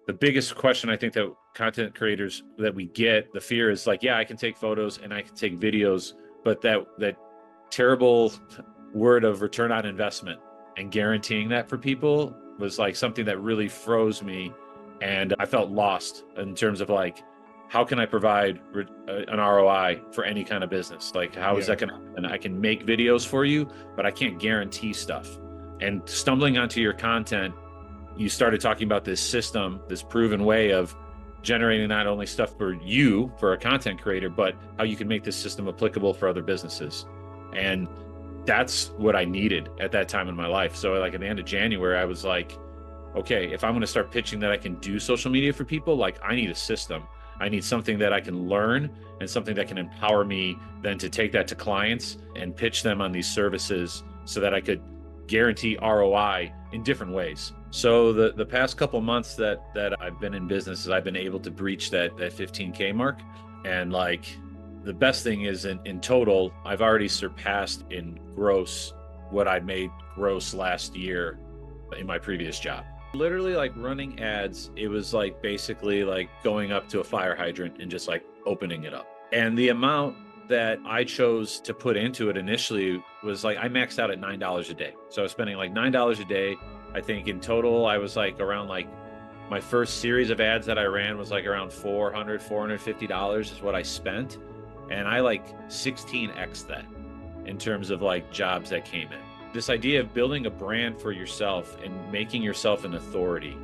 the biggest question I think that content creators that we get, the fear is like, yeah, I can take photos and I can take videos, but that terrible word of return on investment and guaranteeing that for people was like something that really froze me. And I felt lost in terms of like, how can I provide an ROI for any kind of business? Like, how is Yeah. that going to happen? I can make videos for you, but I can't guarantee stuff. And stumbling onto your content, you started talking about this system, this proven way of generating not only stuff for you, for a content creator, but how you can make this system applicable for other businesses. And that's what I needed at that time in my life. So like at the end of January, I was like, okay, if I'm going to start pitching that I can do social media for people, like I need a system. I need something that I can learn and something that can empower me then to take that to clients and pitch them on these services so that I could guarantee ROI in different ways. So the past couple months that I've been in business, I've been able to breach that 15K mark. And like the best thing is in total, I've already surpassed in gross what I made gross last year in my previous job. Literally like running ads, it was like basically like going up to a fire hydrant and just like opening it up. And the amount that I chose to put into it initially was like I maxed out at $9 a day. So I was spending like $9 a day. I think in total I was like around like my first series of ads that I ran was like around $450 is what I spent. And I like 16x that in terms of like jobs that came in. This idea of building a brand for yourself and making yourself an authority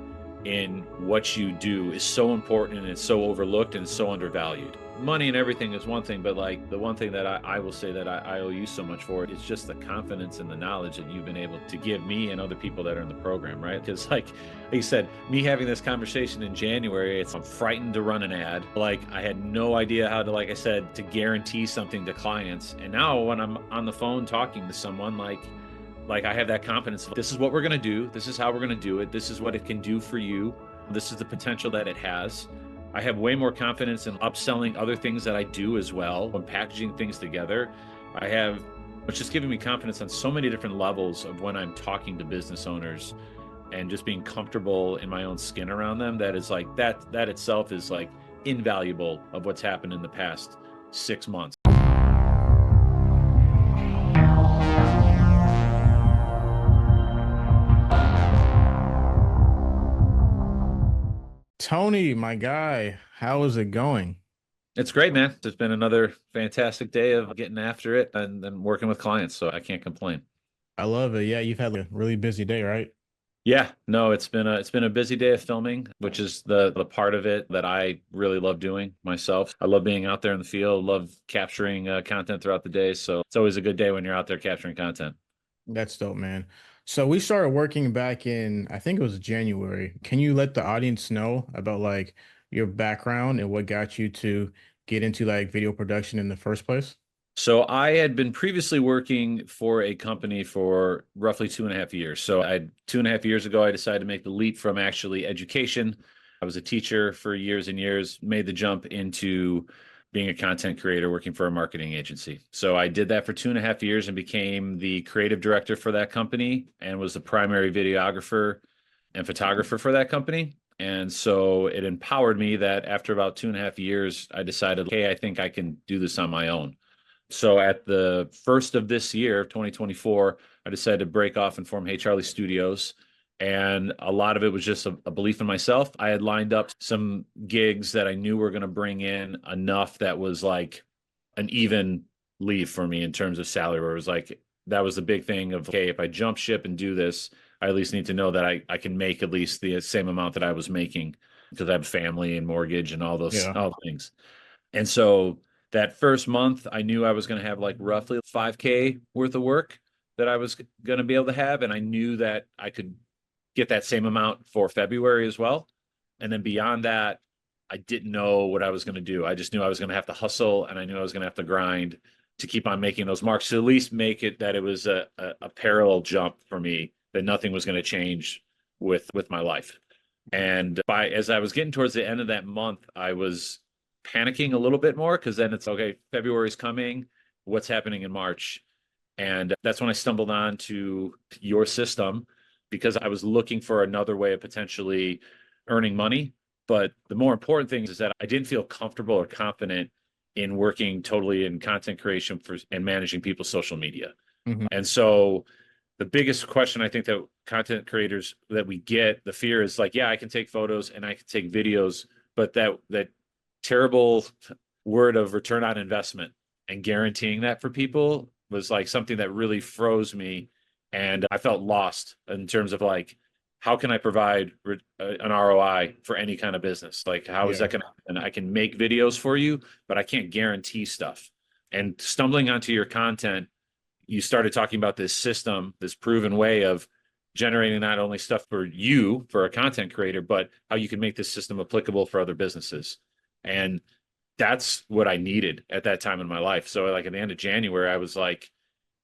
in what you do is so important, and it's so overlooked and so undervalued. Money and everything is one thing, but like the one thing that I will say that I owe you so much for is just the confidence and the knowledge that you've been able to give me and other people that are in the program, right? Because like you said, me having this conversation in January, I'm frightened to run an ad. Like I had no idea how to, like I said, to guarantee something to clients. And now when I'm on the phone talking to someone, like I have that confidence. This is what we're going to do. This is how we're going to do it. This is what it can do for you. This is the potential that it has. I have way more confidence in upselling other things that I do as well when packaging things together. It's just giving me confidence on so many different levels of when I'm talking to business owners and just being comfortable in my own skin around them. That is like that itself is like invaluable of what's happened in the past 6 months. Tony, my guy, how is it going? It's great, man. It's been another fantastic day of getting after it and then working with clients, so I can't complain. I love it. Yeah, you've had a really busy day, right? Yeah, no, it's been a busy day of filming, which is the part of it that I really love doing myself. I love being out there in the field, love capturing content throughout the day. So it's always a good day when you're out there capturing content. That's dope, man. So we started working back in, I think it was January. Can you let the audience know about like your background and what got you to get into like video production in the first place? So I had been previously working for a company for roughly 2.5 years. So 2.5 years ago, I decided to make the leap from actually education. I was a teacher for years and years, made the jump into being a content creator, working for a marketing agency. So I did that for 2.5 years and became the creative director for that company and was the primary videographer and photographer for that company. And so it empowered me that after about 2.5 years, I decided, hey, I think I can do this on my own. So at the first of this year, 2024, I decided to break off and form Hey Charlie Studios. And a lot of it was just a belief in myself. I had lined up some gigs that I knew were going to bring in enough that was like an even leave for me in terms of salary, where it was like, that was the big thing of, okay, if I jump ship and do this, I at least need to know that I can make at least the same amount that I was making because I have family and mortgage and Yeah. all the things. And so that first month, I knew I was going to have like roughly 5K worth of work that I was going to be able to have. And I knew that I could get that same amount for February as well. And then beyond that, I didn't know what I was going to do. I just knew I was going to have to hustle and I knew I was going to have to grind to keep on making those marks to at least make it that it was a parallel jump for me, that nothing was going to change with my life. And as I was getting towards the end of that month, I was panicking a little bit more because then it's okay, February's coming. What's happening in March? And that's when I stumbled on to your system because I was looking for another way of potentially earning money. But the more important thing is that I didn't feel comfortable or confident in working totally in content creation for and managing people's social media. Mhm. And so the biggest question I think that content creators that we get, the fear is like, yeah, I can take photos and I can take videos, but that terrible word of return on investment and guaranteeing that for people was like something that really froze me. And I felt lost in terms of like, how can I provide an ROI for any kind of business? Like, how is Yeah. that going to happen? I can make videos for you, but I can't guarantee stuff. And stumbling onto your content, you started talking about this system, this proven way of generating not only stuff for you, for a content creator, but how you can make this system applicable for other businesses. And that's what I needed at that time in my life. So, like at the end of January, I was like,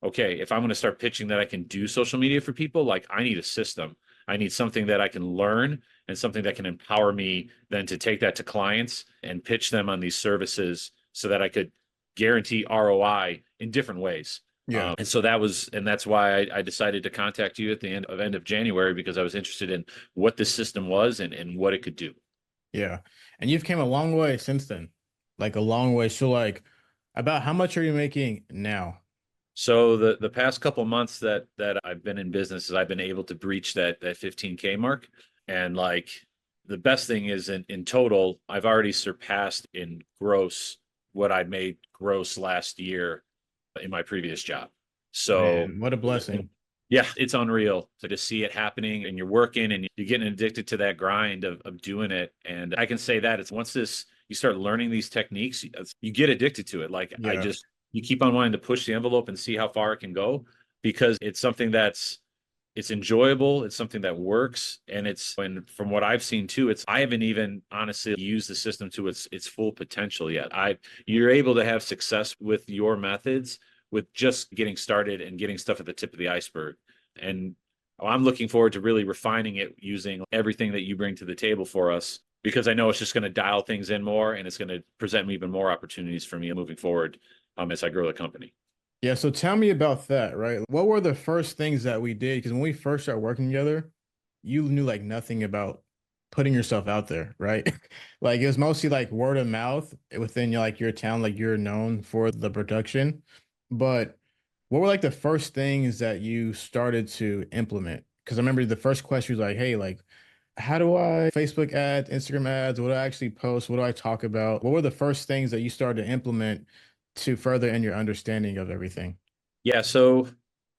okay, if I'm going to start pitching that I can do social media for people, like I need a system. I need something that I can learn and something that can empower me then to take that to clients and pitch them on these services so that I could guarantee ROI in different ways. Yeah. And so that was, and that's why I decided to contact you at the end of January because I was interested in what this system was and what it could do. Yeah. And you've came a long way since then. Like a long way. So like about how much are you making now? So the past couple months that I've been in business is I've been able to breach that 15K mark. And like the best thing is in total, I've already surpassed in gross what I made gross last year in my previous job. So Man, what a blessing. yeah, it's unreal to just see it happening and you're working and you're getting addicted to that grind of doing it. And I can say that it's once this you start learning these techniques, you get addicted to it. Like I Yeah. just you keep on wanting to push the envelope and see how far it can go because it's something that's it's enjoyable, it's something that works, and it's and from what I've seen too, it's I haven't even honestly used the system to its full potential yet. I You're able to have success with your methods with just getting started and getting stuff at the tip of the iceberg. And I'm looking forward to really refining it using everything that you bring to the table for us because I know it's just going to dial things in more and it's going to present me even more opportunities for me moving forward as I grow the company. Yeah. So tell me about that, right? What were the first things that we did? Because when we first started working together, you knew like nothing about putting yourself out there, right? Like it was mostly like word of mouth within like your town, like you're known for the production. But what were like the first things that you started to implement? Because I remember the first question was like, hey, like, how do I Facebook ads, Instagram ads? What do I actually post? What do I talk about? What were the first things that you started to implement to further in your understanding of everything? Yeah, so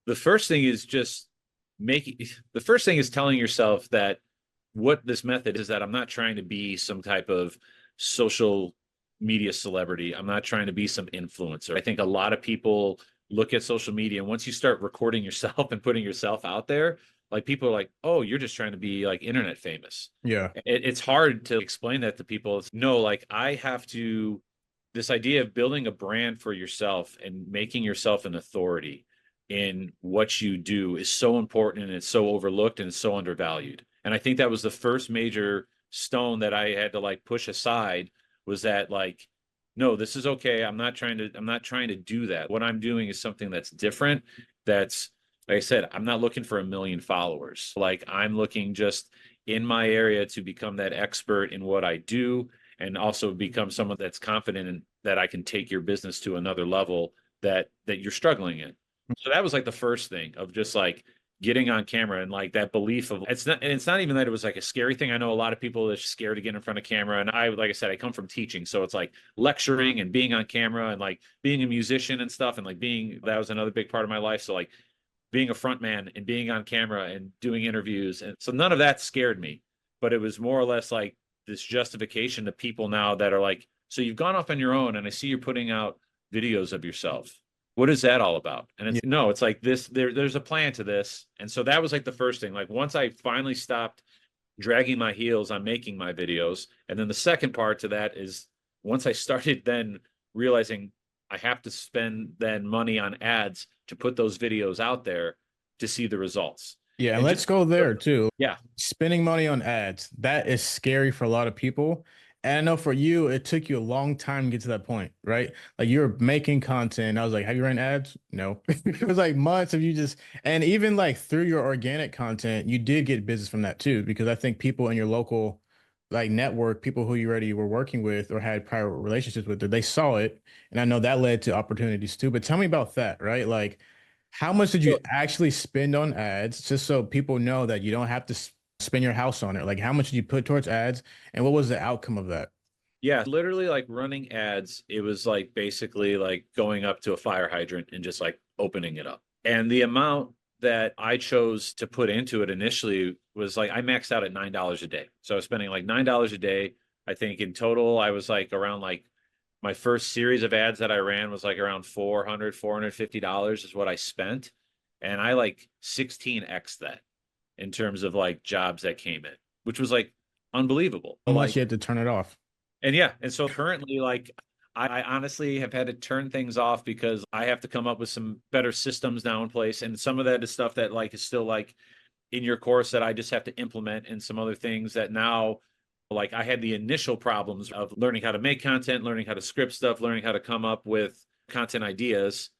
the first thing is just making the first thing is telling yourself that what this method is that I'm not trying to be some type of social media celebrity. I'm not trying to be some influencer. I think a lot of people look at social media and once you start recording yourself and putting yourself out there, like people are like, "Oh, you're just trying to be like internet famous." Yeah. It's hard to explain that to people. It's, no, like I have to this idea of building a brand for yourself and making yourself an authority in what you do is so important and it's so overlooked and it's so undervalued. And I think that was the first major stone that I had to like push aside was that like no, this is okay. I'm not trying to do that. What I'm doing is something that's different. That's like I said, I'm not looking for a million followers. Like I'm looking just in my area to become that expert in what I do and also become someone that's confident in that I can take your business to another level that you're struggling in. So that was like the first thing of just like getting on camera and like that belief of it's not even that it was like a scary thing. I know a lot of people are scared to get in front of camera. And I like I said, I come from teaching. So it's like lecturing and being on camera and like being a musician and stuff and like being that was another big part of my life. So like being a front man and being on camera and doing interviews. And so none of that scared me, but it was more or less like this justification to people now that are like, so you've gone off on your own and I see you're putting out videos of yourself. What is that all about? And it's Yeah. no, it's like this, there's a plan to this. And so that was like the first thing. Like once I finally stopped dragging my heels on making my videos. And then the second part to that is once I started then realizing I have to spend then money on ads to put those videos out there to see the results. Yeah, and And just let's go there too. yeah, Spending money on ads, that is scary for a lot of people. And I know for you, it took you a long time to get to that point, right? Like you're making content. I was like, have you run ads? No. It was like months of you just, and even like through your organic content, you did get business from that too, because I think people in your local like network people who you already were working with or had prior relationships with, they saw it, and I know that led to opportunities too. But tell me about that, right? Like, how much did you actually spend on ads, just so people know that you don't have to spend your house on it? Like, how much did you put towards ads, and what was the outcome of that? Yeah, literally like running ads, it was like basically like going up to a fire hydrant and just like opening it up. And the amount that I chose to put into it initially was like I maxed out at $9 a day. So I was spending like $9 a day. I think in total I was like around like my first series of ads that I ran was like around $450 is what I spent. And I like 16x that in terms of like jobs that came in, which was like unbelievable. How much Like you had to turn it off? and yeah, and so currently, like, I honestly have had to turn things off because I have to come up with some better systems now in place. And some of that is stuff that like is still like in your course that I just have to implement, and some other things that now, like, I had the initial problems of learning how to make content, learning how to script stuff, learning how to come up with content ideas,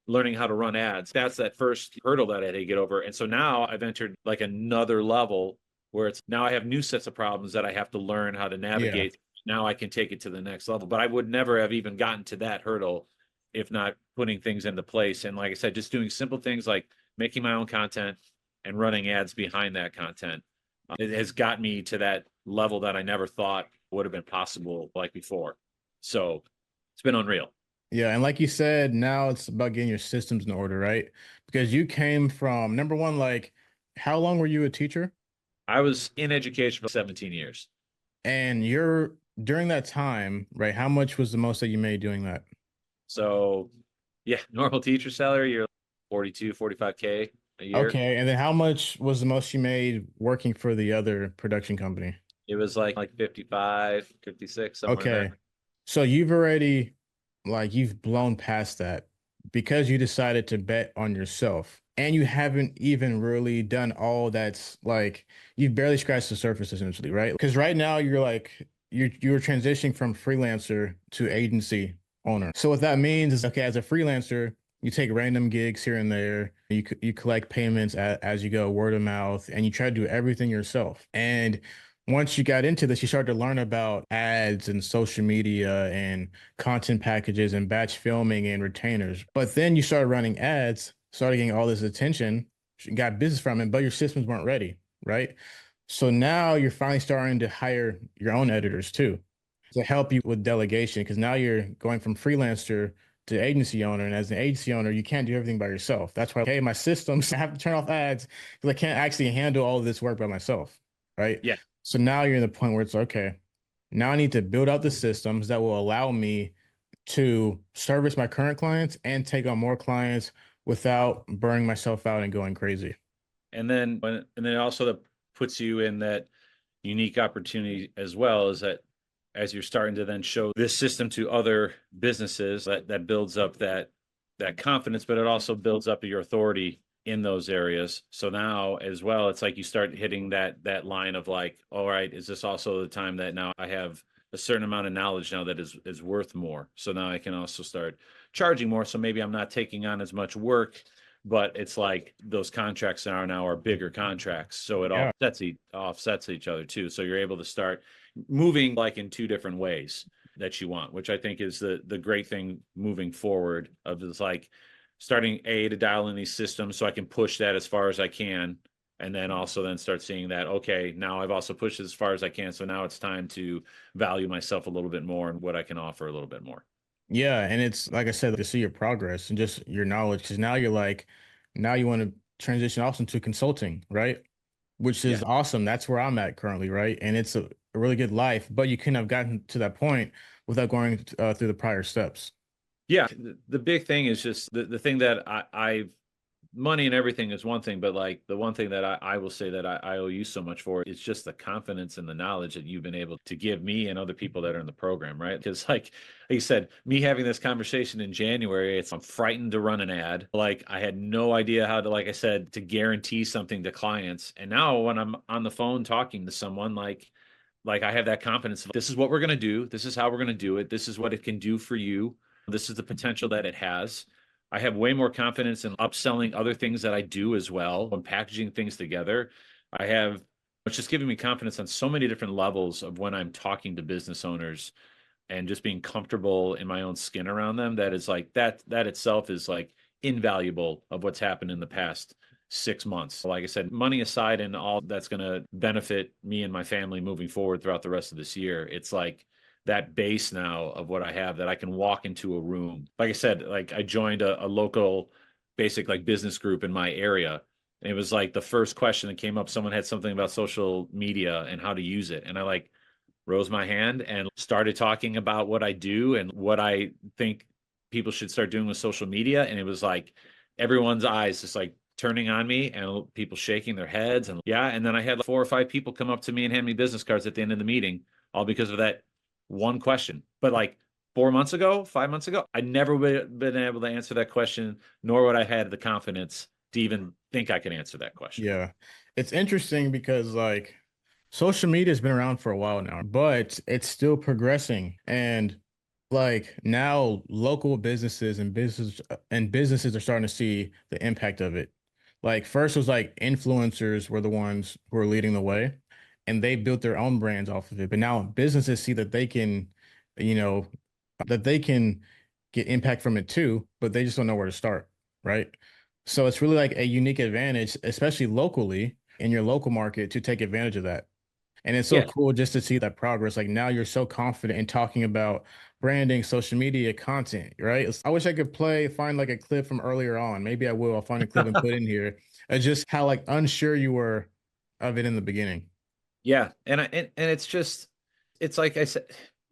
learning how to run ads. That's that first hurdle that I had to get over. And so now I've entered like another level where it's now I have new sets of problems that I have to learn how to Yeah. navigate. Now I can take it to the next level. But I would never have even gotten to that hurdle if not putting things into place. And like I said, just doing simple things like making my own content and running ads behind that content. It has got me to that level that I never thought would have been possible like before. So it's been unreal. Yeah, and like you said, now it's about getting your systems in order, right? Because you came from number one, like, how long were you a teacher? I was in education for 17 years. And you're during that time, right? How much was the most that you made doing that? So yeah, normal teacher salary, you're 42, 45K a year. Okay, and then how much was the most you made working for the other production company? It was like 55, 56, somewhere in there. Okay. So you've already like you've blown past that because you decided to bet on yourself. And you haven't even really done all that's like you've barely scratched the surface essentially, right? Because right now you're like you're transitioning from freelancer to agency owner. So what that means is okay, as a freelancer, you take random gigs here and there. You collect payments as you go, word of mouth, and you try to do everything yourself. And once you got into this, you started to learn about ads and social media and content packages and batch filming and retainers. But then you started running ads, started getting all this attention, got business from it, but your systems weren't ready, right? So now you're finally starting to hire your own editors too to help you with delegation because now you're going from freelancer to agency owner. And as an agency owner, you can't do everything by yourself. That's why, hey, my systems, I have to turn off ads because I can't actually handle all of this work by myself, right? Yeah. So now you're in the point where it's okay. Now I need to build out the systems that will allow me to service my current clients and take on more clients without burning myself out and going crazy. And then also that puts you in that unique opportunity as well is that as you're starting to then show this system to other businesses that builds up that confidence, but it also builds up your authority in those areas. So now as well, it's like you start hitting that line of like, all right, is this also the time that now I have a certain amount of knowledge now that is worth more. So now I can also start charging more. So maybe I'm not taking on as much work, but it's like those contracts are bigger contracts. So it Yeah. offsets each other too. So you're able to start moving like in two different ways that you want, which I think is the great thing moving forward of is like starting to dial in these systems so I can push that as far as I can. And then also then start seeing that, okay, now I've also pushed as far as I can. So now it's time to value myself a little bit more and what I can offer a little bit more. Yeah, and it's like I said, to see your progress and just your knowledge, because now you're like, now you want to transition also into consulting, right? Which Yeah. is awesome. That's where I'm at currently, right? And it's a really good life, but you couldn't have gotten to that point without going through the prior steps. Yeah. The big thing is just the thing that I've money and everything is one thing, but like the one thing that I will say that I owe you so much for is just the confidence and the knowledge that you've been able to give me and other people that are in the program, right? Because like you said, me having this conversation in January, I'm frightened to run an ad. Like I had no idea how to, like I said, to guarantee something to clients. And now when I'm on the phone talking to someone, like I have that confidence of this is what we're going to do. This is how we're going to do it. This is what it can do for you. This is the potential that it has. I have way more confidence in upselling other things that I do as well when packaging things together. I have It's just giving me confidence on so many different levels of when I'm talking to business owners and just being comfortable in my own skin around them. That is like that itself is like invaluable of what's happened in the past 6 months. Like I said, money aside and all that's going to benefit me and my family moving forward throughout the rest of this year. It's like that base now of what I have that I can walk into a room. Like I said, like I joined a local basic like business group in my area. And it was like the first question that came up, someone had something about social media and how to use it. And I like rose my hand and started talking about what I do and what I think people should start doing with social media. And it was like everyone's eyes just like turning on me and people shaking their heads. And yeah. And then I had like 4 or 5 people come up to me and hand me business cards at the end of the meeting, all because of that one question. But like 4 months ago, 5 months ago, I never would been able to answer that question, nor would I had the confidence to even think I could answer that question. Yeah. It's interesting because like social media has been around for a while now, but it's still progressing. And like now local businesses are starting to see the impact of it. Like first was like influencers were the ones who were leading the way and they built their own brands off of it. But now businesses see that they can, you know, that they can get impact from it too, but they just don't know where to start, right? So it's really like a unique advantage, especially locally in your local market to take advantage of that. And it's so Yeah. cool just to see that progress. Like now you're so confident in talking about branding, social media, content, right? I wish I could find like a clip from earlier on. Maybe I will. I'll find a clip and put in here. Just how like unsure you were of it in the beginning. Yeah, and it's just it's like I said,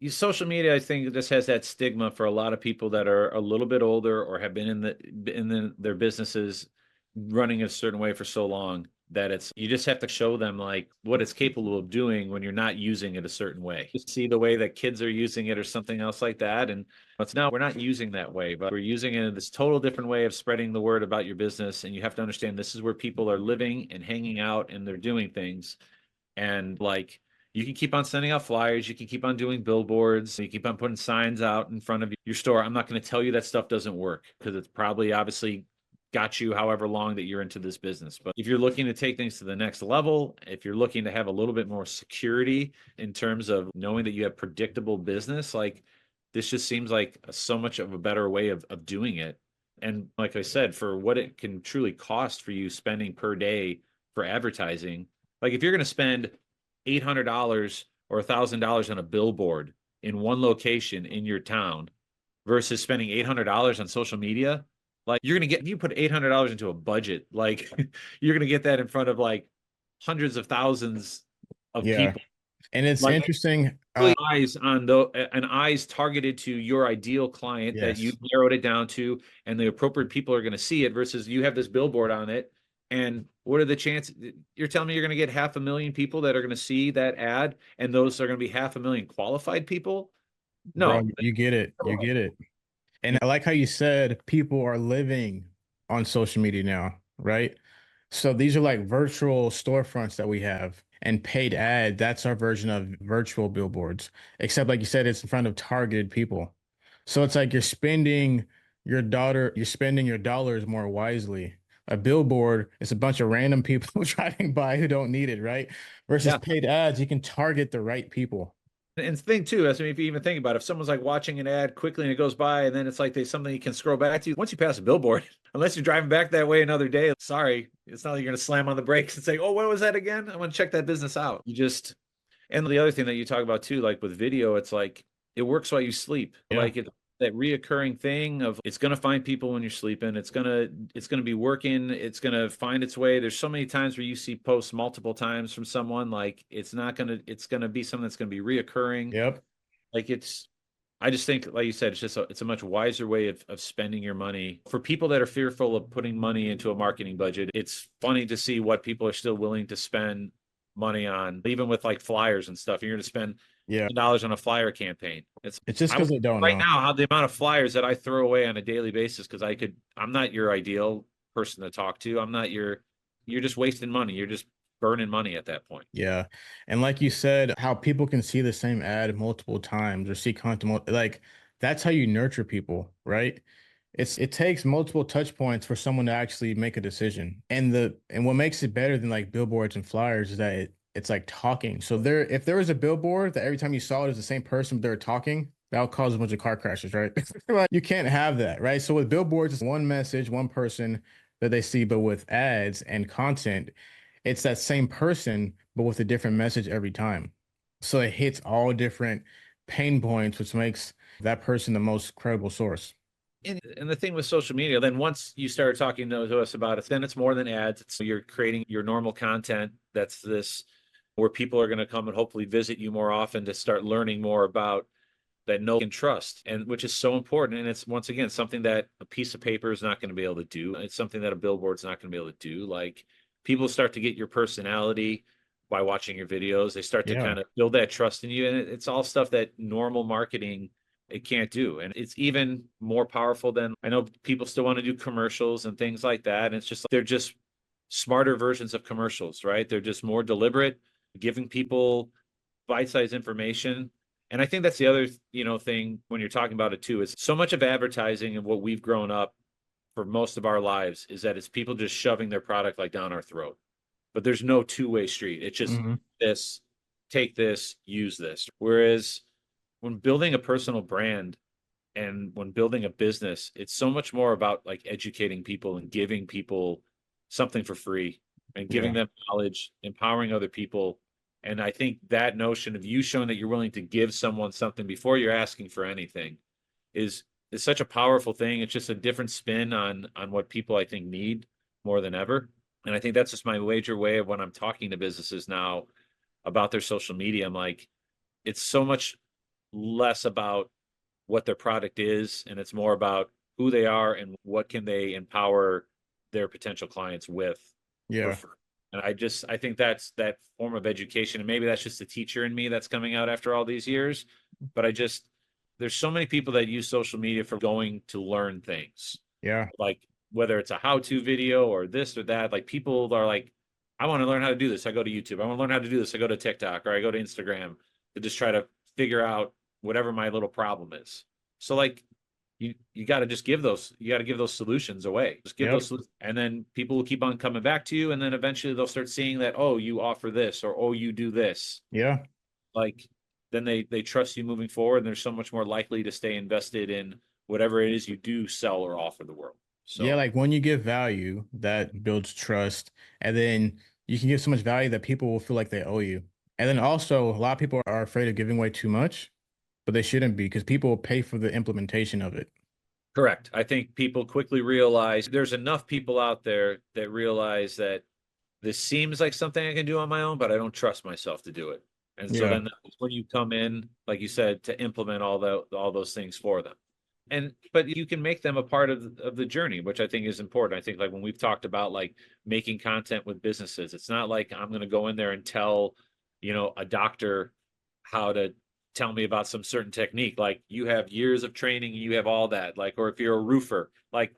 social media I think just has that stigma for a lot of people that are a little bit older or have been their businesses running a certain way for so long that it's you just have to show them like what it's capable of doing when you're not using it a certain way. Just see the way that kids are using it or something else like that. And it's now we're not using that way, but we're using it in this total different way of spreading the word about your business. And you have to understand this is where people are living and hanging out and they're doing things and like you can keep on sending out flyers, you can keep on doing billboards, you keep on putting signs out in front of your store. I'm not going to tell you that stuff doesn't work because it's probably obviously got you however long that you're into this business. But if you're looking to take things to the next level, if you're looking to have a little bit more security in terms of knowing that you have predictable business, like this just seems like so much of a better way of doing it. And like I said, for what it can truly cost for you spending per day for advertising, like if you're going to spend $800 or $1,000 on a billboard in one location in your town versus spending $800 on social media, like you're going to get, if you put $800 into a budget, like you're going to get that in front of like hundreds of thousands of Yeah. people. And it's Like interesting. really eyes on the and eyes targeted to your ideal client that you Yes. narrowed it down to, and the appropriate people are going to see it versus you have this billboard on it. And what are the chances? You're telling me you're going to get 500,000 people that are going to see that ad, and those are going to be 500,000 qualified people? Bro, No. you get it. You get it. And I like how you said people are living on social media now, right? So these are like virtual storefronts that we have and paid ad. That's our version of virtual billboards, except like you said, it's in front of targeted people. So it's like you're spending your dollars more wisely. A billboard is a bunch of random people driving by who don't need it, right? Versus Yeah. paid ads, you can target the right people. And the thing too, I mean, if you even think about it, if someone's like watching an ad quickly and it goes by, and then it's like there's something you can scroll back to. Once you pass a billboard, unless you're driving back that way another day, sorry, it's not like you're gonna slam on the brakes and say, "Oh, what was that again? I want to check that business out." You just and the other thing that you talk about too, like with video, it's like it works while you sleep. Yeah. Like it that reoccurring thing of it's gonna find people when you're sleeping. It's gonna be working. It's gonna find its way. There's so many times where you see posts multiple times from someone. Like it's gonna be something that's gonna be reoccurring. Yep. Like it's I just think, like you said, it's a much wiser way of spending your money. For people that are fearful of putting money into a marketing budget, it's funny to see what people are still willing to spend money on, even with like flyers and stuff. You're going to spend Yeah. dollars on a flyer campaign. It's just I because they don't right know. now how the amount of flyers that I throw away on a daily basis because I'm not your ideal person to talk to. You're just wasting money. You're just burning money at that point. Yeah. And like you said, how people can see the same ad multiple times or see content, like that's how you nurture people, right? It takes multiple touch points for someone to actually make a decision. And what makes it better than like billboards and flyers is that it's like talking. So there, if there was a billboard that every time you saw it was the same person, but they were talking, that would cause a bunch of car crashes, right? Like, you can't have that, right? So with billboards, it's one message, one person that they see, but with ads and content, it's that same person, but with a different message every time. So it hits all different pain points, which makes that person the most credible source. And the thing with social media, then once you start talking to us about it, then it's more than ads. It's you're creating your normal content. That's this where people are going to come and hopefully visit you more often to start learning more about that know and trust, and which is so important. And it's once again something that a piece of paper is not going to be able to do. It's something that a billboard's not going to be able to do. Like people start to get your personality by watching your videos. They start to Yeah. kind of build that trust in you. And it's all stuff that normal marketing it can't do. And it's even more powerful than I know people still want to do commercials and things like that. And it's just they're just smarter versions of commercials, right? They're just more deliberate, giving people bite-sized information. And I think that's the other, thing when you're talking about it too, is so much of advertising and what we've grown up for most of our lives is that it's people just shoving their product like down our throat. But there's no two-way street. It's just Hmm. this, take this, use this. Whereas when building a personal brand and when building a business, it's so much more about like educating people and giving people something for free and giving Yeah. them knowledge, empowering other people. And I think that notion of you showing that you're willing to give someone something before you're asking for anything is is such a powerful thing. It's just a different spin on what people I think need more than ever. And I think that's just my major way of when I'm talking to businesses now about their social media. I'm like, it's so much less about what their product is, and it's more about who they are and what can they empower their potential clients with for Yeah. free. And I think that's that form of education, and maybe that's just the teacher in me that's coming out after all these years. But there's so many people that use social media for going to learn things, Yeah. like whether it's a how-to video or this or that. Like people are like, I want to learn how to do this. I go to YouTube. I want to learn how to do this. I go to TikTok or I go to Instagram to just try to figure out whatever my little problem is. So like you got to just give those solutions away. Just give Yep. those and then people will keep on coming back to you and then eventually they'll start seeing that oh you offer this or oh you do this. Yeah. Like then they trust you moving forward and they're so much more likely to stay invested in whatever it is you do sell or offer the world. Yeah, So like when you give value, that builds trust. And then you can give so much value that people will feel like they owe you. And then also, a lot of people are afraid of giving away too much, but they shouldn't be because people will pay for the implementation of it. correct. I think people quickly realize there's enough people out there that realize that this seems like something I can do on my own, but I don't trust myself to do it. And so Yeah. then that's when you come in, like you said, to implement all those things for them. And but you can make them a part of the journey, which I think is important. I think like when we've talked about like making content with businesses, it's not like I'm going to go in there and tell, a doctor how to tell me about some certain technique. Like you have years of training, you have all that. Like, or if you're a roofer, like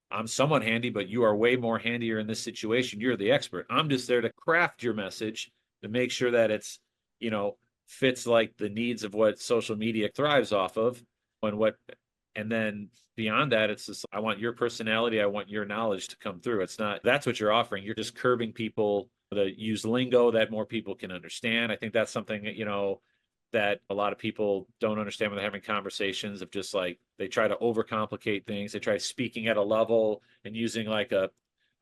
I'm somewhat handy, but you are way more handier in this situation. You're the expert. I'm just there to craft your message to make sure that it's, you know, fits like the needs of what social media thrives off of and and then beyond that, it's just, I want your personality. I want your knowledge to come through. It's not, that's what you're offering. You're just curbing people to use lingo that more people can understand. I think that's something that, that a lot of people don't understand when they're having conversations of just like they try to overcomplicate things. They try speaking at a level and using like a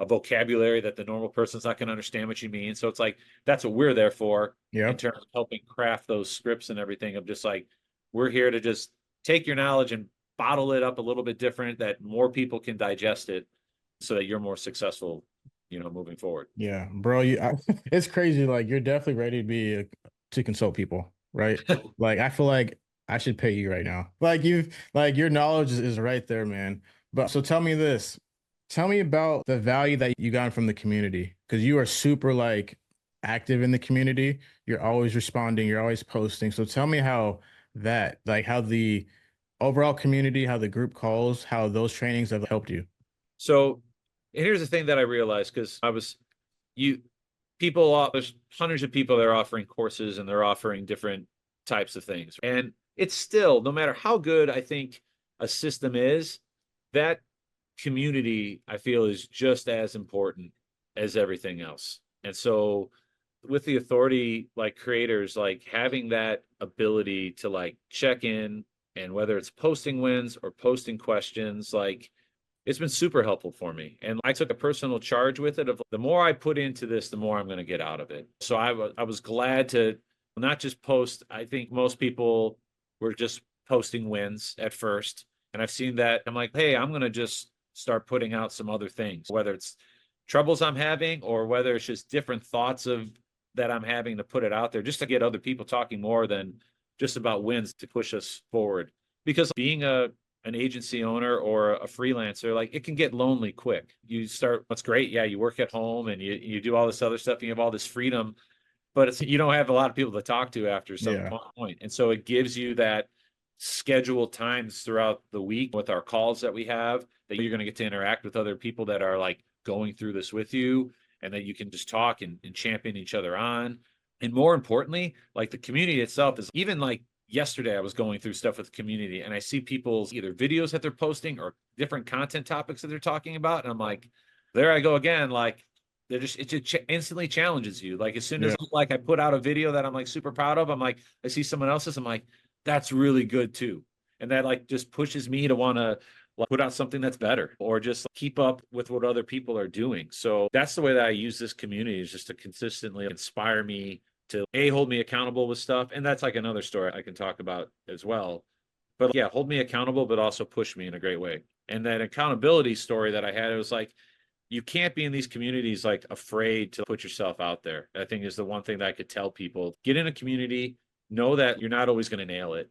vocabulary that the normal person's not going to understand what you mean. So it's like that's what we're there for in Yep. terms of helping craft those scripts and everything of just like we're here to just take your knowledge and bottle it up a little bit different that more people can digest it so that you're more successful, moving forward. Yeah, bro, it's crazy. Like you're definitely ready to to consult people, right? Like I feel like I should pay you right now. Like like your knowledge is right there, man. But so tell me this. Tell me about the value that you got from the community because you are super like active in the community. You're always responding, you're always posting. So tell me how like how the overall community, how the group calls, how those trainings have helped you. So and here's the thing that I realized because you there's hundreds of people that are offering courses and they're offering different types of things. And it's still, no matter how good I think a system is, that community I feel is just as important as everything else. And so with the authority like creators, like having that ability to like check in, and whether it's posting wins or posting questions, like it's been super helpful for me. And I took a personal charge with it of the more I put into this, the more I'm going to get out of it. So I was glad to not just post. I think most people were just posting wins at first. And I've seen that. I'm like, hey, I'm going to just start putting out some other things, whether it's troubles I'm having or whether it's just different thoughts of that I'm having, to put it out there just to get other people talking more than just about wins to push us forward. Because being an agency owner or a freelancer, like it can get lonely quick. You start, what's great, yeah, you work at home and you do all this other stuff, and you have all this freedom, but you don't have a lot of people to talk to after some Yeah. point. And so it gives you that scheduled times throughout the week with our calls that we have, that you're going to get to interact with other people that are like going through this with you, and that you can just talk and champion each other on. And more importantly, like the community itself is, even like yesterday I was going through stuff with the community, and I see people's either videos that they're posting or different content topics that they're talking about, and I'm like, there I go again. Like they're just, it just instantly challenges you. Like as soon as Yeah. like I put out a video that I'm like super proud of, I'm like, I see someone else's, I'm like, that's really good too. And that like just pushes me to want to like put out something that's better, or just keep up with what other people are doing. So that's the way that I use this community, is just to consistently inspire me to hold me accountable with stuff. And that's like another story I can talk about as well. But yeah, hold me accountable, but also push me in a great way. And that accountability story that I had, it was like, you can't be in these communities like afraid to put yourself out there. I think is the one thing that I could tell people. Get in a community, know that you're not always going to nail it.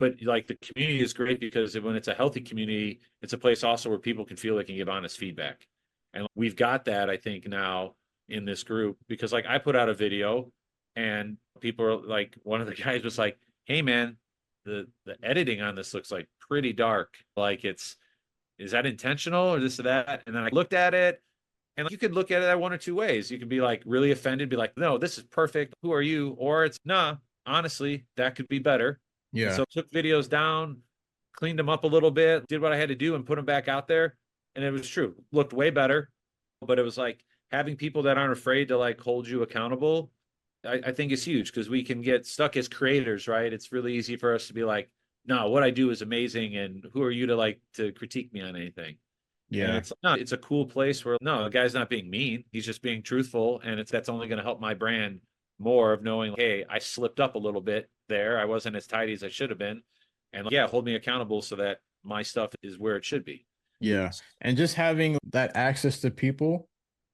But like the community is great because when it's a healthy community, it's a place also where people can feel they can give honest feedback. And we've got that, I think, now in this group, because like I put out a video and people are like, one of the guys was like, hey man, the editing on this looks like pretty dark. Like is that intentional or this or that? And then I looked at it, and you could look at it that one or two ways. You could be like really offended, be like, no, this is perfect. Who are you? Or it's, nah, honestly, that could be better. And Yeah. so took videos down, cleaned them up a little bit, did what I had to do and put them back out there. And it was true. Looked way better. But it was like having people that aren't afraid to like hold you accountable, I think is huge, because we can get stuck as creators, right? It's really easy for us to be like, no, what I do is amazing. And who are you to like to critique me on anything? And Yeah. it's no, it's a cool place where no, the guy's not being mean. He's just being truthful. And that's only going to help my brand more, of knowing, hey, I slipped up a little bit there. I wasn't as tidy as I should have been. And yeah, hold me accountable so that my stuff is where it should be. Yeah. And just having that access to people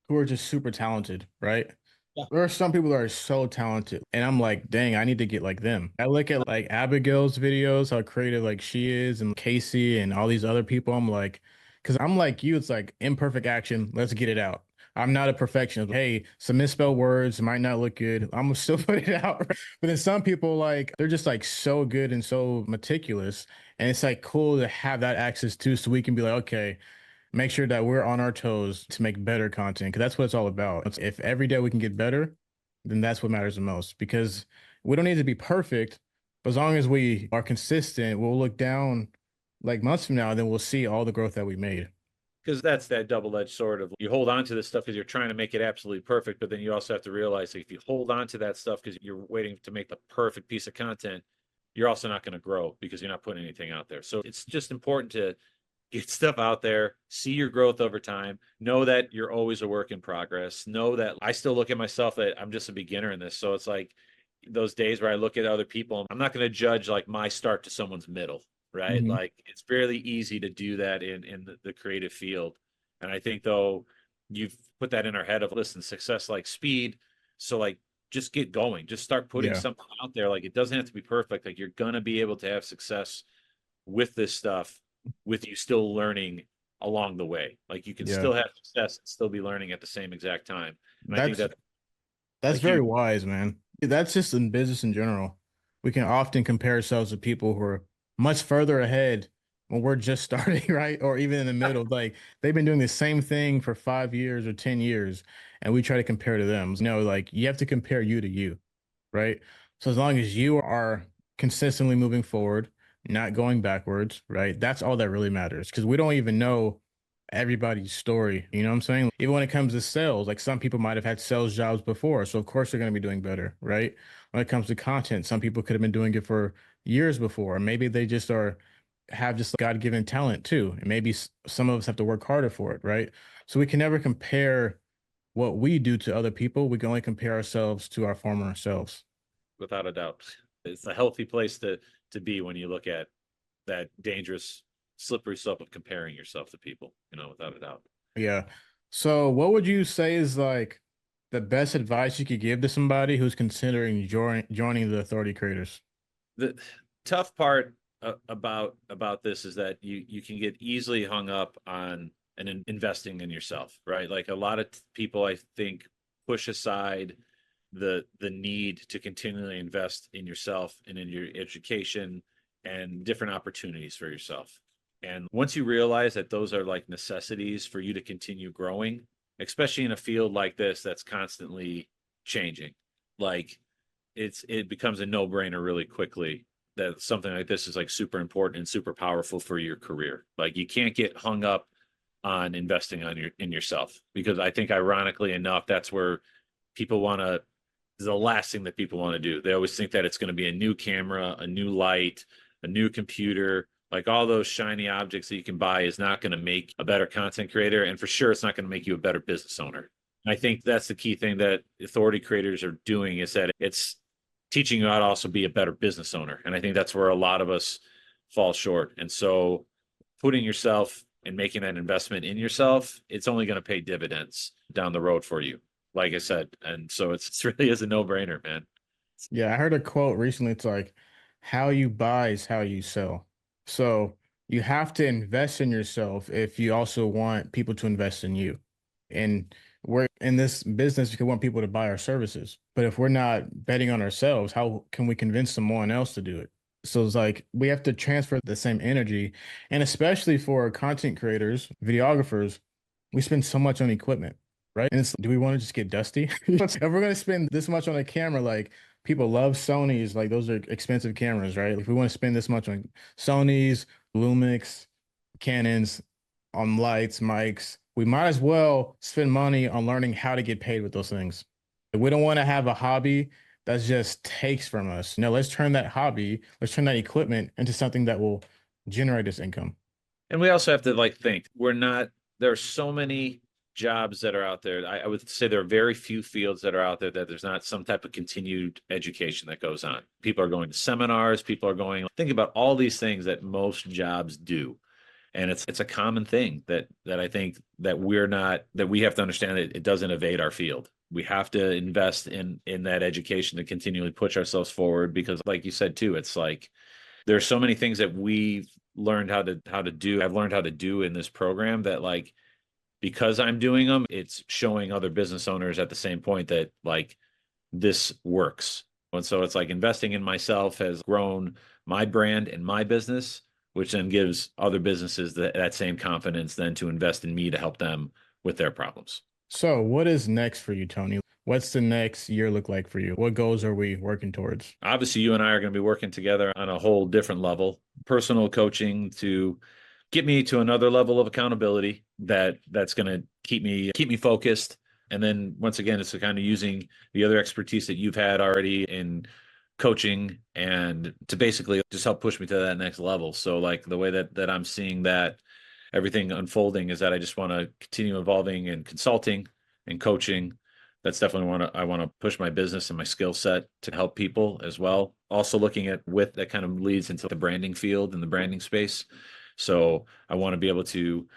who are just super talented, right? Yeah. There are some people that are so talented, and I'm like, dang, I need to get like them. I look at like Abigail's videos, how creative like she is, and Casey and all these other people. I'm like, because I'm like you, it's like imperfect action. Let's get it out. I'm not a perfectionist. Hey, some misspelled words might not look good. I'm gonna still put it out. But then some people like they're just like so good and so meticulous, and it's like cool to have that access too, so we can be like, okay, make sure that we're on our toes to make better content, because that's what it's all about. If every day we can get better, then that's what matters the most, because we don't need to be perfect, but as long as we are consistent, we'll look down like months from now, and then we'll see all the growth that we made. Because that's that double-edged sword of, you hold on to this stuff because you're trying to make it absolutely perfect, but then you also have to realize that if you hold on to that stuff because you're waiting to make the perfect piece of content, you're also not going to grow because you're not putting anything out there. So it's just important to get stuff out there, see your growth over time, know that you're always a work in progress, know that I still look at myself that I'm just a beginner in this. So it's like those days where I look at other people, I'm not going to judge like my start to someone's middle, right? Mhm. Like it's fairly easy to do that in the creative field. And I think though you've put that in our head of, listen, success like speed. So like just get going, just start putting Yeah. something out there. Like it doesn't have to be perfect. Like you're going to be able to have success with this stuff, with you still learning along the way. Like you can Yeah. still have success and still be learning at the same exact time. And I think That's that's a That's very huge, wise, man. That's just in business in general. We can often compare ourselves to people who are much further ahead when we're just starting, right? Or even in the middle. Like they've been doing the same thing for 5 years or 10 years, and we try to compare to them. No, like you have to compare you to you, right? So as long as you are consistently moving forward, not going backwards, right? That's all that really matters, because we don't even know everybody's story. You know what I'm saying? Even when it comes to sales, like some people might have had sales jobs before, so of course they're going to be doing better, right? When it comes to content, some people could have been doing it for years before. Maybe they just are have just God-given talent too. And maybe some of us have to work harder for it, right? So we can never compare what we do to other people. We can only compare ourselves to our former selves. Without a doubt. It's a healthy place to be when you look at that dangerous, slippery slope of comparing yourself to people, without a doubt. Yeah. So what would you say is like the best advice you could give to somebody who's considering joining the authority creators? The tough part about this is that you can get easily hung up on investing in yourself, right? Like a lot of people, I think, push aside the need to continually invest in yourself and in your education and different opportunities for yourself. And once you realize that those are like necessities for you to continue growing, especially in a field like this that's constantly changing, like it becomes a no-brainer really quickly that something like this is like super important and super powerful for your career. Like you can't get hung up on investing in yourself, because I think ironically enough, that's where people want to is the last thing that people want to do. They always think that it's going to be a new camera, a new light, a new computer. Like all those shiny objects that you can buy is not going to make a better content creator. And for sure, it's not going to make you a better business owner. I think that's the key thing that authority creators are doing, is that it's teaching you how to also be a better business owner. And I think that's where a lot of us fall short. And so putting yourself and making that investment in yourself, it's only going to pay dividends down the road for you, like I said. And so it's really is a no-brainer, man. Yeah, I heard a quote recently. It's like, how you buy is how you sell. So you have to invest in yourself if you also want people to invest in you. And we're in this business because we want people to buy our services. But if we're not betting on ourselves, how can we convince someone else to do it? So it's like we have to transfer the same energy. And especially for content creators, videographers, we spend so much on equipment, right? And do we want to just get dusty? If we're going to spend this much on a camera, like people love Sony's, like those are expensive cameras, right? If we want to spend this much on Sony's, Lumix, Canons, on lights, mics, we might as well spend money on learning how to get paid with those things. We don't want to have a hobby that just takes from us. No, let's turn that hobby, let's turn that equipment into something that will generate us income. And we also have to like think there are so many jobs that are out there. I would say there are very few fields that are out there that there's not some type of continued education that goes on. People are going to seminars, people are think about all these things that most jobs do. And it's a common thing that I think that we have to understand that it doesn't evade our field. We have to invest in that education to continually push ourselves forward, because like you said too, it's like there's so many things that we've learned I've learned how to do in this program, that like because I'm doing them, it's showing other business owners at the same point that like this works. And so it's like investing in myself has grown my brand and my business, which then gives other businesses that same confidence then to invest in me to help them with their problems. So, what is next for you, Tony? What's the next year look like for you? What goals are we working towards? Obviously, you and I are going to be working together on a whole different level, personal coaching to get me to another level of accountability that's going to keep me focused. And then once again, it's kind of using the other expertise that you've had already in coaching and to basically just help push me to that next level. So like the way that I'm seeing that everything unfolding is that I just want to continue evolving in consulting and coaching. That's definitely I want to push my business and my skill set to help people as well. Also looking at with that kind of leads into the branding field and the branding space. So I want to be able to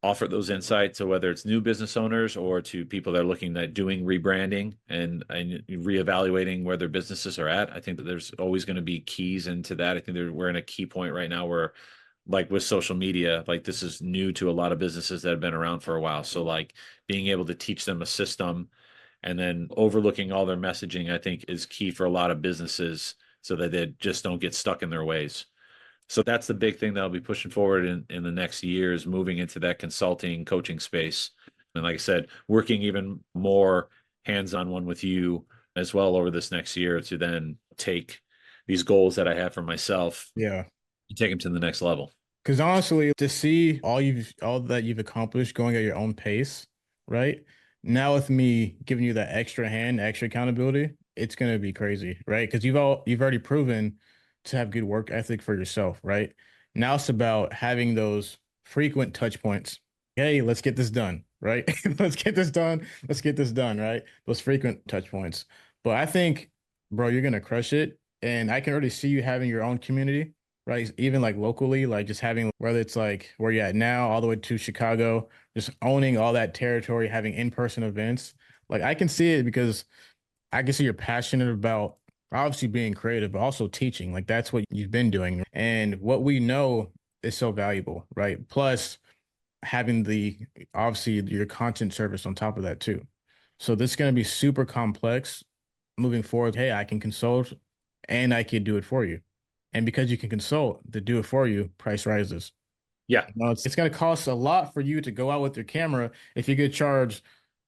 offer those insights, so whether it's new business owners or to people that are looking at doing rebranding and reevaluating where their businesses are at. I think that there's always going to be keys into that. I think we're in a key point right now where, like with social media, like this is new to a lot of businesses that have been around for a while. So like being able to teach them a system and then overlooking all their messaging, I think is key for a lot of businesses so that they just don't get stuck in their ways. So that's the big thing that I'll be pushing forward in the next year, is moving into that consulting coaching space. And like I said, working even more hands-on one with you as well over this next year to then take these goals that I have for myself Yeah. and take them to the next level. Because honestly, to see all that you've accomplished going at your own pace, right? Now with me giving you that extra hand, extra accountability, it's gonna be crazy, right? Because you've already proven to have good work ethic for yourself, right? Now it's about having those frequent touch points. Hey, let's get this done, right? Let's get this done. Let's get this done, right? Those frequent touch points. But I think, bro, you're gonna crush it. And I can already see you having your own community, right? Even like locally, like just having whether it's like where you're at now, all the way to Chicago, just owning all that territory, having in-person events. Like I can see it because I can see you're passionate about obviously being creative, but also teaching. Like that's what you've been doing. And what we know is so valuable, right? Plus having the obviously your content service on top of that too. So this is going to be super complex moving forward. Hey, I can consult and I can do it for you. And because you can consult to do it for you, price rises. Yeah, You know, it's going to cost a lot for you to go out with your camera if you get charged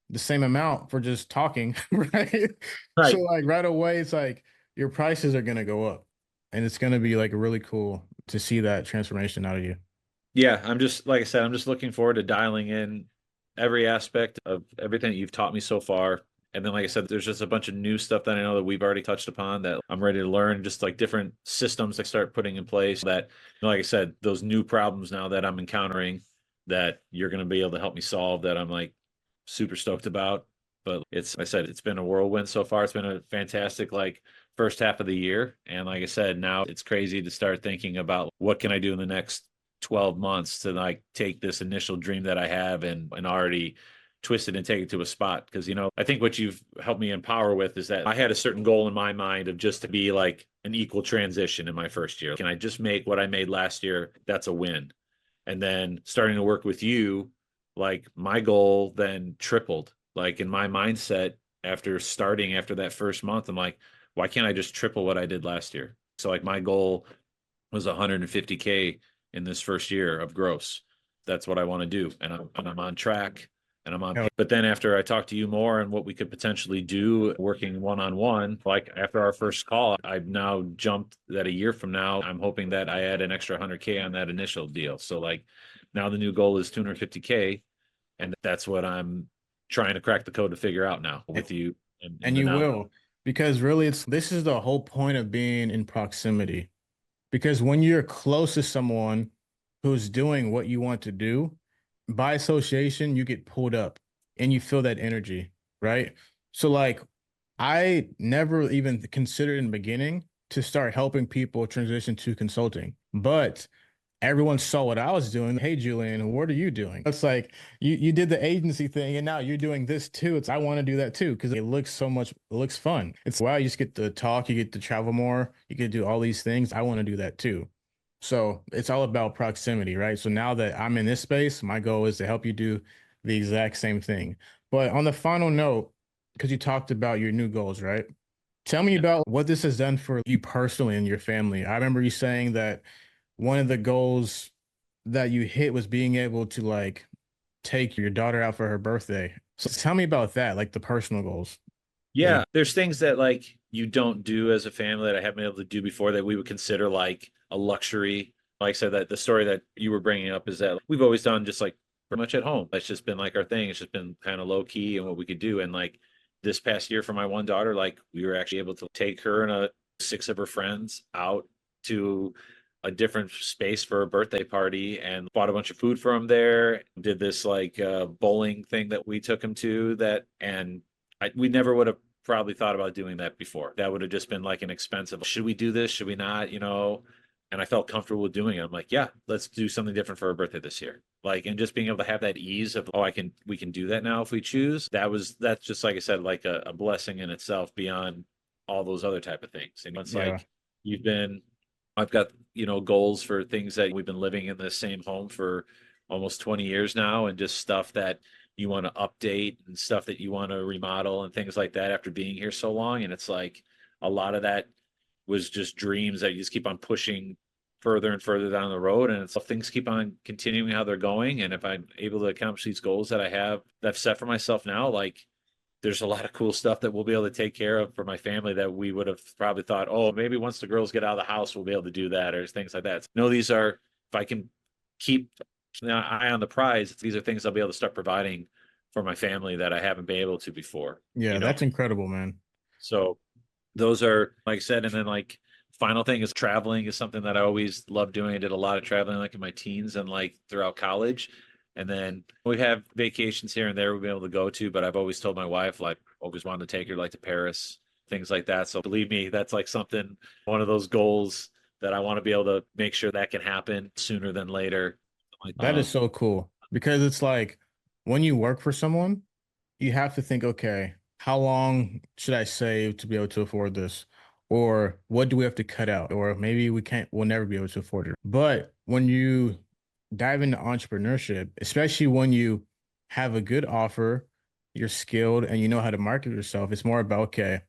the same amount for just talking, right? So right. like right away, it's like your prices are going to go up. And it's going to be like really cool to see that transformation out of you. Yeah, I'm just like I said, I'm just looking forward to dialing in every aspect of everything that you've taught me so far. And then, like I said, there's just a bunch of new stuff that I know that we've already touched upon that I'm ready to learn, just like different systems I start putting in place that, like I said, those new problems now that I'm encountering that you're going to be able to help me solve that I'm like super stoked about. But it's, like I said, it's been a whirlwind so far. It's been a fantastic, like, first half of the year. And like I said, now it's crazy to start thinking about what can I do in the next 12 months to like take this initial dream that I have and already twist it and take it to a spot. Because, I think what you've helped me empower with is that I had a certain goal in my mind of just to be like an equal transition in my first year. Can I just make what I made last year? That's a win. And then starting to work with you, like my goal then tripled. Like in my mindset, after that first month, I'm like, why can't I just triple what I did last year? So like my goal was 150K in this first year of gross. That's what I want to do, and I'm on track, and I'm on. Hell, But then after I talked to you more and what we could potentially do working one on one, like after our first call, I've now jumped that a year from now. I'm hoping that I add an extra 100K on that initial deal. So like now the new goal is 250K, and that's what I'm trying to crack the code to figure out now with you and and the you now. will, because really it's this is the whole point of being in proximity. Because when you're close to someone who's doing what you want to do, by association, you get pulled up and you feel that energy, right? So, like, I never even considered in the beginning to start helping people transition to consulting, but everyone saw what I was doing. Hey, Julian, what are you doing? It's like you did the agency thing and now you're doing this too. It's I want to do that too because it looks so much, it looks fun. It's wow, you just get to talk, you get to travel more, you get to do all these things. I want to do that too. So it's all about proximity, right? So now that I'm in this space, my goal is to help you do the exact same thing. But on the final note, because you talked about your new goals, right? Tell me Yeah. about what this has done for you personally and your family. I remember you saying that one of the goals that you hit was being able to like take your daughter out for her birthday. So tell me about that, like the personal goals. that you- Yeah, there's things that like you don't do as a family that I haven't been able to do before that we would consider like a luxury. Like I said, that the story that you were bringing up is that we've always done just like pretty much at home. That's just been like our thing. It's just been kind of low key and what we could do. And like this past year for my one daughter, like we were actually able to take her and six of her friends out to a different space for a birthday party and bought a bunch of food for him there. Did this like bowling thing that we took him to that and we never would have probably thought about doing that before. That would have just been like an expensive, should we do this? Should we not? And I felt comfortable with doing it. I'm like, yeah, let's do something different for her birthday this year. Like, and just being able to have that ease of, oh, we can do that now if we choose. That's just, like I said, like a blessing in itself beyond all those other type of things. And it's Yeah. like, you've been, I've got, goals for things that we've been living in the same home for almost 20 years now and just stuff that you want to update and stuff that you want to remodel and things like that after being here so long. And it's like a lot of that was just dreams that you just keep on pushing further and further down the road. And it's things keep on continuing how they're going. And if I'm able to accomplish these goals that I have that I've set for myself now, like there's a lot of cool stuff that we'll be able to take care of for my family that we would have probably thought, oh, maybe once the girls get out of the house, we'll be able to do that or things like that. No, these are, if I can keep an eye on the prize. These are things I'll be able to start providing for my family that I haven't been able to before, Yeah, you know? that's incredible, man. So those are, like I said, and then like final thing is traveling is something that I always loved doing. I did a lot of traveling like in my teens and like throughout college. And then we have vacations here and there we've been able to go to, but I've always told my wife, like, always wanted to take her like to Paris, things like that. So believe me, that's like something, one of those goals that I want to be able to make sure that can happen sooner than later. Like, That is so cool because it's like when you work for someone, you have to think, okay, how long should I save to be able to afford this? Or what do we have to cut out? Or maybe we'll never be able to afford it. But when you dive into entrepreneurship, especially when you have a good offer, you're skilled and you know how to market yourself, it's more about, okay,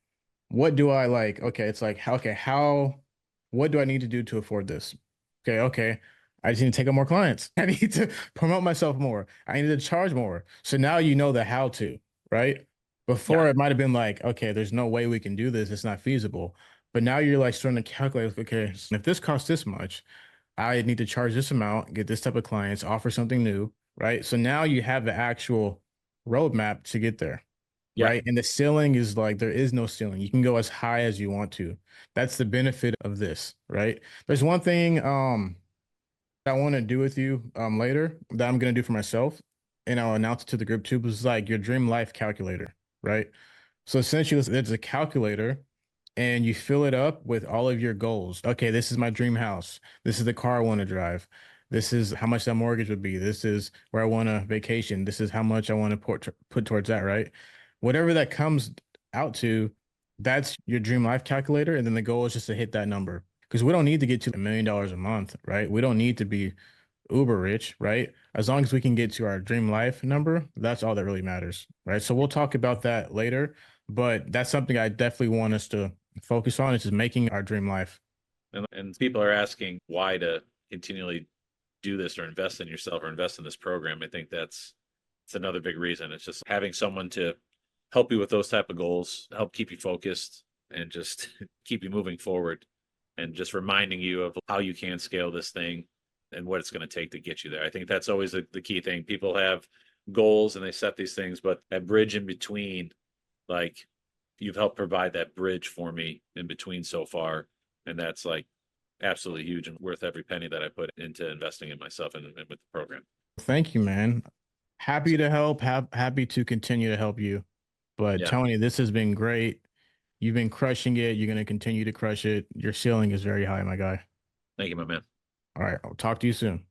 what do I like? Okay, it's like, okay, what do I need to do to afford this? Okay. I just need to take on more clients. I need to promote myself more. I need to charge more. So now you know the how to, right? yeah, Before it might have been like, okay, there's no way we can do this. It's not feasible. But now you're like starting to calculate, okay, if this costs this much, I need to charge this amount, get this type of clients, offer something new, right? So now you have the actual roadmap to get there, yeah, right? And the ceiling is like there is no ceiling. You can go as high as you want to. That's the benefit of this, right? There's one thing I want to do with you later that I'm gonna do for myself, and I'll announce it to the group too. But it's like your dream life calculator, right? So essentially, it's a calculator, and you fill it up with all of your goals. Okay, this is my dream house. This is the car I want to drive. This is how much that mortgage would be. This is where I want to vacation. This is how much I want to put towards that, right? Whatever that comes out to, that's your dream life calculator. And then the goal is just to hit that number. Because we don't need to get to $1 million a month, right? We don't need to be uber rich, right? As long as we can get to our dream life number, that's all that really matters, right? So we'll talk about that later, but that's something I definitely want us to focus on is just making our dream life. and people are asking why to continually do this or invest in yourself or invest in this program. I think it's another big reason. It's just having someone to help you with those type of goals, help keep you focused and just keep you moving forward and just reminding you of how you can scale this thing and what it's going to take to get you there. I think that's always the key thing. People have goals and they set these things, but that bridge in between, like you've helped provide that bridge for me in between so far. And that's like absolutely huge and worth every penny that I put into investing in myself and with the program. Thank you, man. Happy to help, happy to continue to help you. But Yeah. Tony, this has been great. You've been crushing it. You're going to continue to crush it. Your ceiling is very high, my guy. Thank you, my man. All right, I'll talk to you soon.